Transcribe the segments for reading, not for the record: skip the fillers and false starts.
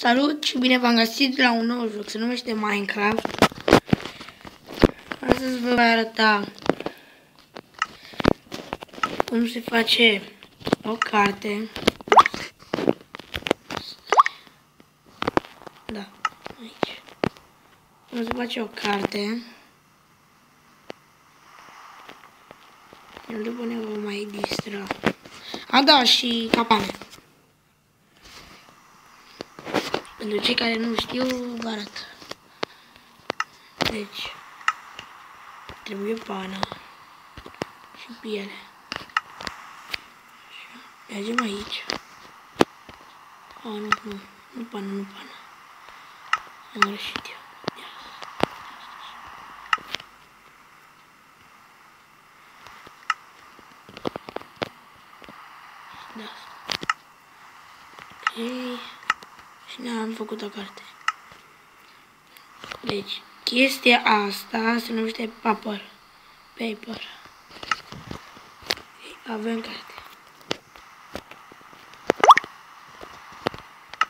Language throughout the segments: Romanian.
Salut și bine v-am găsit la un nou joc, se numește Minecraft. Astăzi vă voi arăta cum se face o carte. Da, aici. Cum se face o carte. După ne vom mai distra. A, da, și capane. Pentru cei care nu știu, vă arăt. Deci, trebuie pană și piele. Așa. Mergem aici. Nu pană. Am greșit eu. Da. Ok. Și ne-am făcut o carte. Deci, chestia asta se numește paper. Avem carte.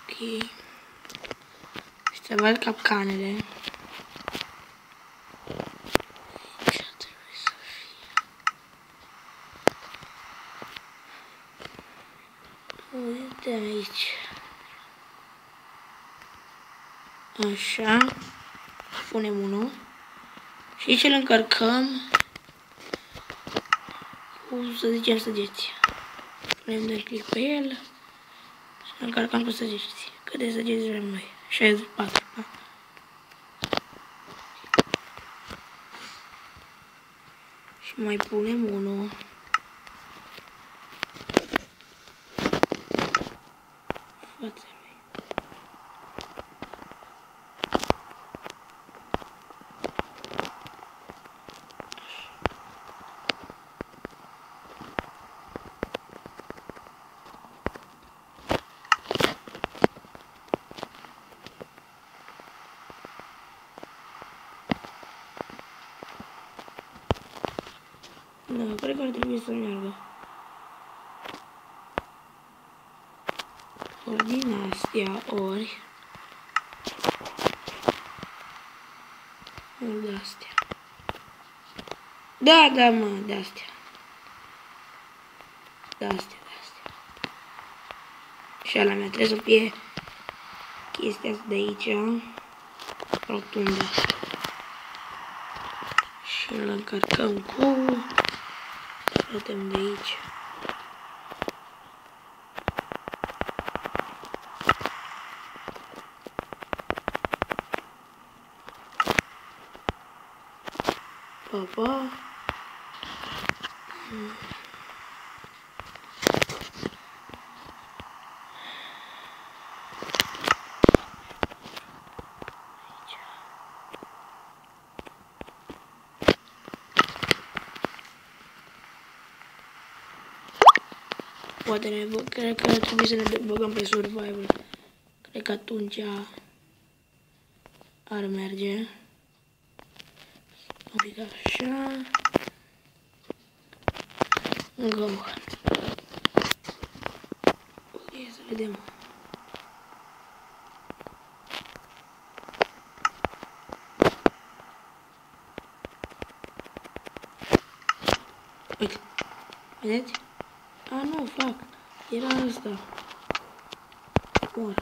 Ok. Să văd capcanele. Aici trebuie să fie. Uite aici. Așa. Punem unul. Și aici îl încărcăm cu, să zicem, săgeți. Punem de click pe el și îl încărcăm cu săgeți. Cât de săgeți vrem noi? 64. Da? Și mai punem unul. Fața lui. Da, cred că ar trebui să meargă. Ori din astea, ori de astea. Da, mă, de astea. De astea. Și ala mea trebuie să fie chestia asta de aici, rotundă. Și îl încărcăm cu... Scoatem de aici. Pa. Poate cred că trebuie să ne băgăm pe survival. Cred că atunci ar merge. Un pic așa. Go. Ok, să vedem. Uite. Vedeți? A, nu, fac. Era asta. Mor.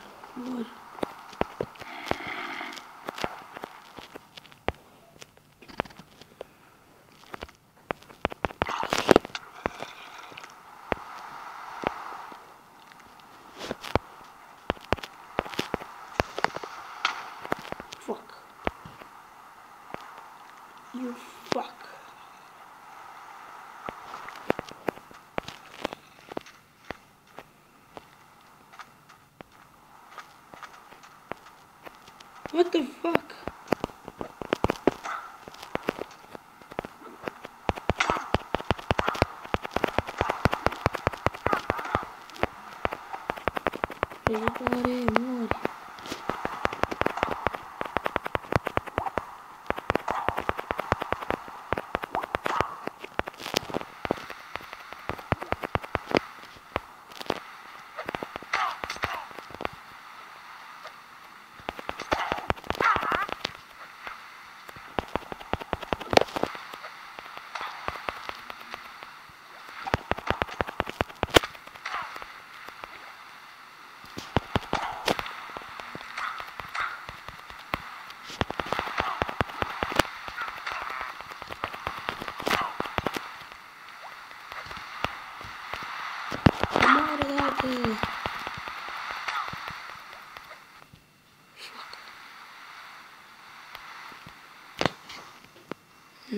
Fuck. You fuck. What the fuck? Ajutoare, mori.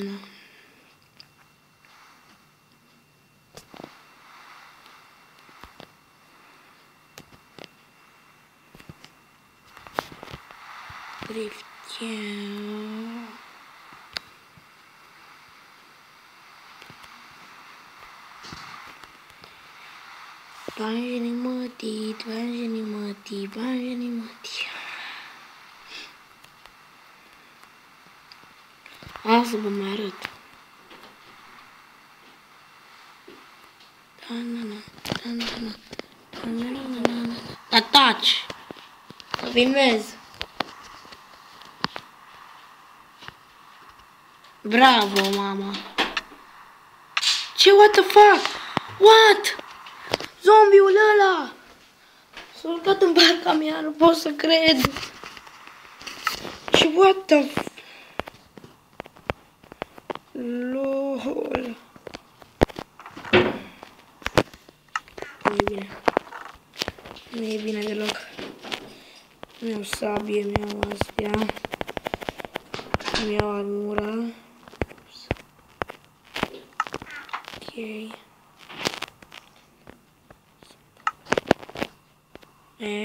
Nu. Drifteam. Banjeni mătii, banjeni mătii, banjeni mătii. Asta vă mai arăt. Da, taci! Să filmez. Bravo, mama. Ce, what the fuck? What? Zombiul ăla! S-a urcat în barca mea, nu pot să cred. Ce, what the fuck? LOL. Nu e bine. Nu e bine deloc. Mi-au sabie, mi-au astea. Mi-au armura. Ok.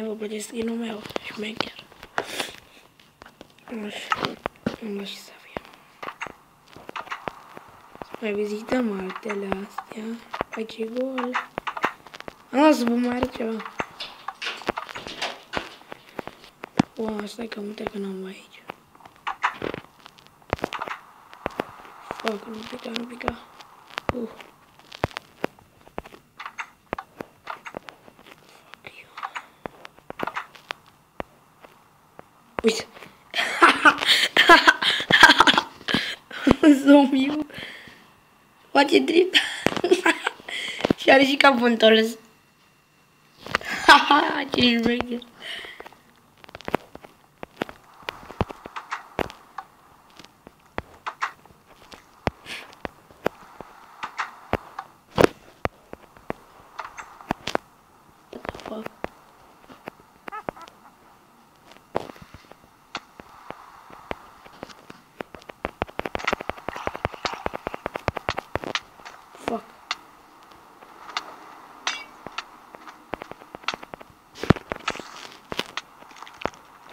Vă plătesc skin-ul meu. Șmecher. Nu știu să fie. Mai vizităm altele astea. Aici e gol. Nu, să vă mai arăt ceva. Wow, stai că multe că n-am aici. Fuck, nu pica, nu pica. Fuck you. Uite. Zombiul. Face dript. Și are și capul întors. Haha, ce șmecher. Fuck. Fuck.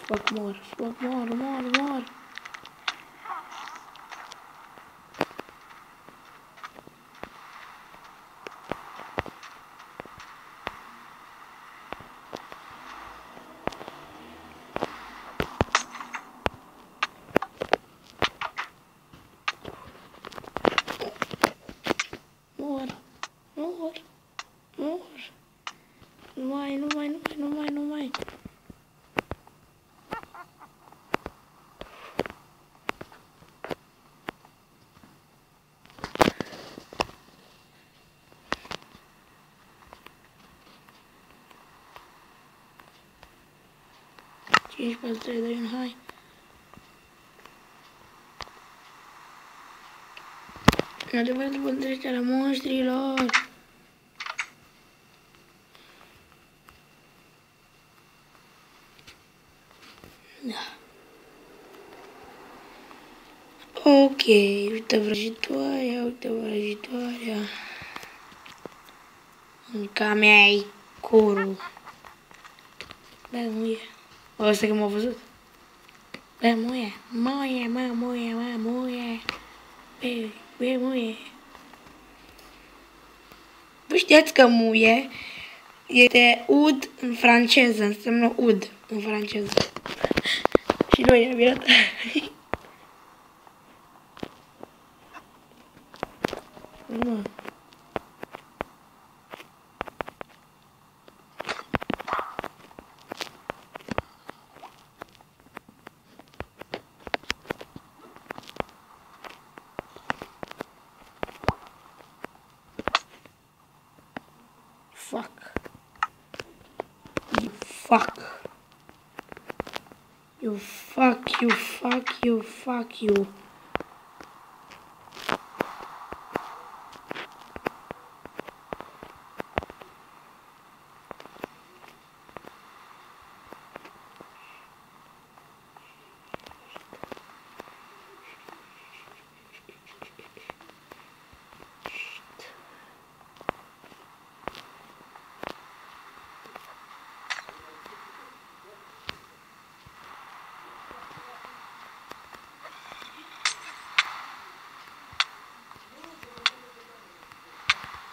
Fuck, mor. Fuck, mor. Mor. Nu mai. Cinci, 4, 3, 2, 1, hai. Adevărat după trecerea monștrilor. Da. Ok, uite vrăjitoarea. Înca mea-i curul. Bă, muie. Ăsta că m-a văzut. Bă, muie. Muie. Bă, muie. Vă știați că muie este ud în franceză, înseamnă ud în franceză. Și noi am mirat. Nu. Fuck. You fuck.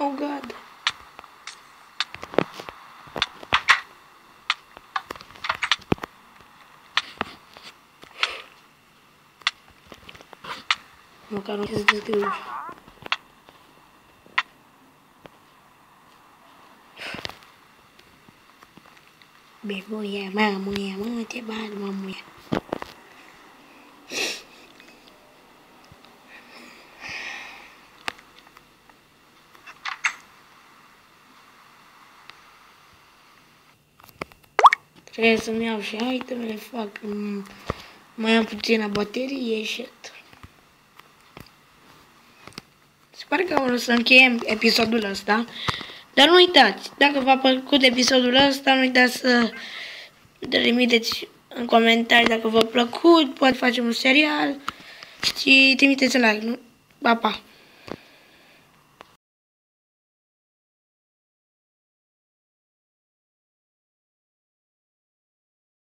Oh, God. Măcar nu știu să deschid ușa. Bebuia, mamuia, mă, te bat, mamuia. Trebuie să-mi iau și itemele, fac, mai am puțină baterie și atât. Sper că o să încheiem episodul ăsta. Dar nu uitați, dacă v-a plăcut episodul ăsta, nu uitați să trimiteți în comentarii dacă v-a plăcut, poate facem un serial și trimiteți like, nu? Pa, pa!